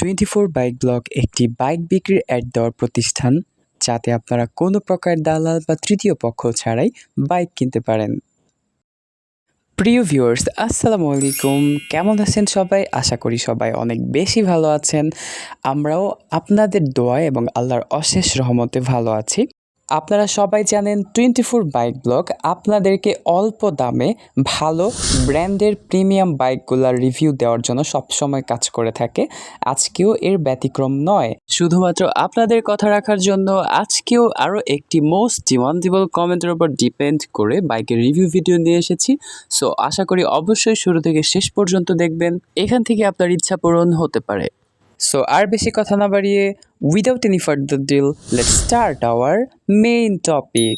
24 bike blog একটি bike বিক্রির add দেওয়ার প্রতিষ্ঠান, যাতে আপনারা কোনো প্রকার দালাল বা তৃতীয় পক্ষ ছাড়াই বাইক কিনতে পারেন। প্রিয় ভিউয়ার্স, আসসালামু আলাইকুম। কেমন আছেন সবাই? আশা করি সবাই অনেক বেশি ভালো আছেন। আমরাও আপনাদের দোয়ায় এবং আল্লাহর অশেষ রহমতে ভালো আছি। আপনারা সবাই জানেন 24 বাইক ব্লগ আপনাদেরকে অল্প দামে ভালো ব্র্যান্ডের প্রিমিয়াম বাইকগুলোর রিভিউ দেওয়ার জন্য সবসময় কাজ করে থাকে। আজকেও এর ব্যতিক্রম নয়। শুধুমাত্র আপনাদের কথা রাখার জন্য আজকেও আরও একটি মোস্ট ডিমান্ডেবল কমেন্টের উপর ডিপেন্ড করে বাইকের রিভিউ ভিডিও নিয়ে এসেছি। সো আশা করি অবশ্যই শুরু থেকে শেষ পর্যন্ত দেখবেন। এখান থেকে আপনার ইচ্ছা পূরণ হতে পারে। সো আর বেশি কথা না বাড়িয়ে, without any further deal, let's start our main topic.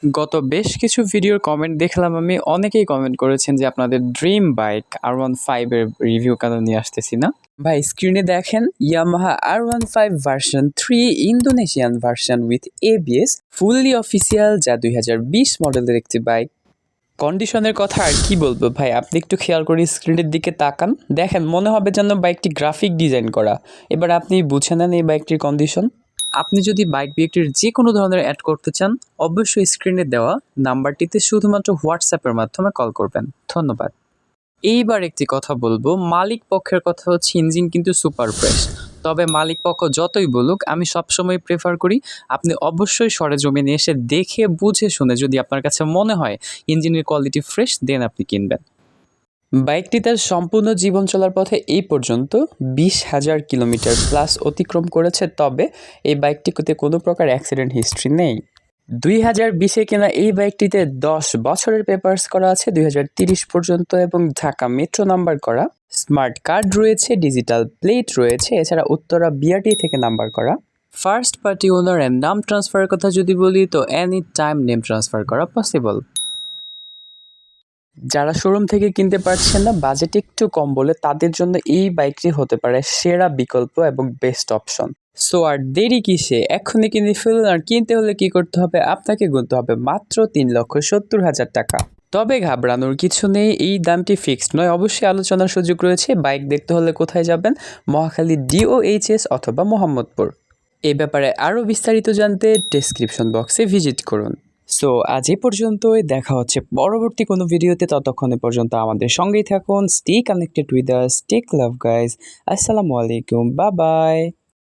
গত বেশ কিছু ভিডিওর কমেন্ট দেখলাম আমি, অনেকেই কমেন্ট করেছেন যে আপনাদের ড্রিম বাইক R15 এর রিভিউ কেন নিয়ে আসতেছি না। ভাই স্ক্রিনে দেখেন, Yamaha R15 version 3 Indonesian version with ABS, fully official, যা 2020 মডেলের একটি বাইক। কন্ডিশনের কথা আর কি বলবো ভাই, আপনি একটু খেয়াল করে স্ক্রিনের দিকে তাকান, দেখেন মনে হবে যেন বাইকটি গ্রাফিক ডিজাইন করা। এবার আপনি বুঝে নেন এই বাইকটির কন্ডিশন। আপনি যদি বাইক বিক্রির যে কোনো ধরনের অ্যাড করতে চান, অবশ্যই স্ক্রিনে দেওয়া নাম্বারটিতে শুধুমাত্র হোয়াটসঅ্যাপের মাধ্যমে কল করবেন। ধন্যবাদ। এইবার একটি কথা বলবো, মালিক পক্ষের কথা হচ্ছে ইঞ্জিন কিন্তু সুপার ফ্রেশ। তবে মালিক পক্ষ যতই বলুক, আমি সবসময় প্রেফার করি আপনি অবশ্যই সরেজমিনে এসে দেখে বুঝে শুনে, যদি আপনার কাছে মনে হয় ইঞ্জিনের কোয়ালিটি ফ্রেশ, দেন আপনি কিনবেন। বাইকটি তার সম্পূর্ণ জীবন চলার পথে এই পর্যন্ত 20,000 কিলোমিটার প্লাস অতিক্রম করেছে। তবে এই বাইকটিতে কোনো প্রকার অ্যাক্সিডেন্ট হিস্ট্রি নেই। 2020-এ কেনা এই বাইকটিতে 10 বছরের পেপারস করা আছে 2030 পর্যন্ত, এবং ঢাকা মেট্রো নাম্বার করা। স্মার্ট কার্ড রয়েছে, ডিজিটাল প্লেট রয়েছে, এছাড়া উত্তরা বিআরটি থেকে নাম্বার করা। ফার্স্ট পার্টি ওনারের নাম ট্রান্সফারের কথা যদি বলি, তো এনি টাইম নেম ট্রান্সফার করা পসিবল। যারা শোরুম থেকে কিনতে পারছেন না, বাজেট একটু কম বলে, তাদের জন্য এই বাইকটি হতে পারে সেরা বিকল্প এবং বেস্ট অপশন। সো আর দেরি কিসে, এখনই কিনে ফেলুন। আর কিনতে হলে কি করতে হবে, আপনাকে গুনতে হবে মাত্র 3,70,000 টাকা। তবে ঘাবড়ানোর কিছু নেই, এই দামটি ফিক্সড নয়, অবশ্যই আলোচনার সুযোগ রয়েছে। বাইক দেখতে হলে কোথায় যাবেন? মহাখালী DOHS অথবা মোহাম্মদপুর। এ ব্যাপারে আরও বিস্তারিত জানতে ডেসক্রিপশন বক্সে ভিজিট করুন। সো আজ এই পর্যন্তই, দেখা হচ্ছে পরবর্তী কোনো ভিডিওতে। ততক্ষণে পর্যন্ত আমাদের সঙ্গেই থাকুন। Stay connected with us, take love guys. আসসালামু আলাইকুম, বাই বাই।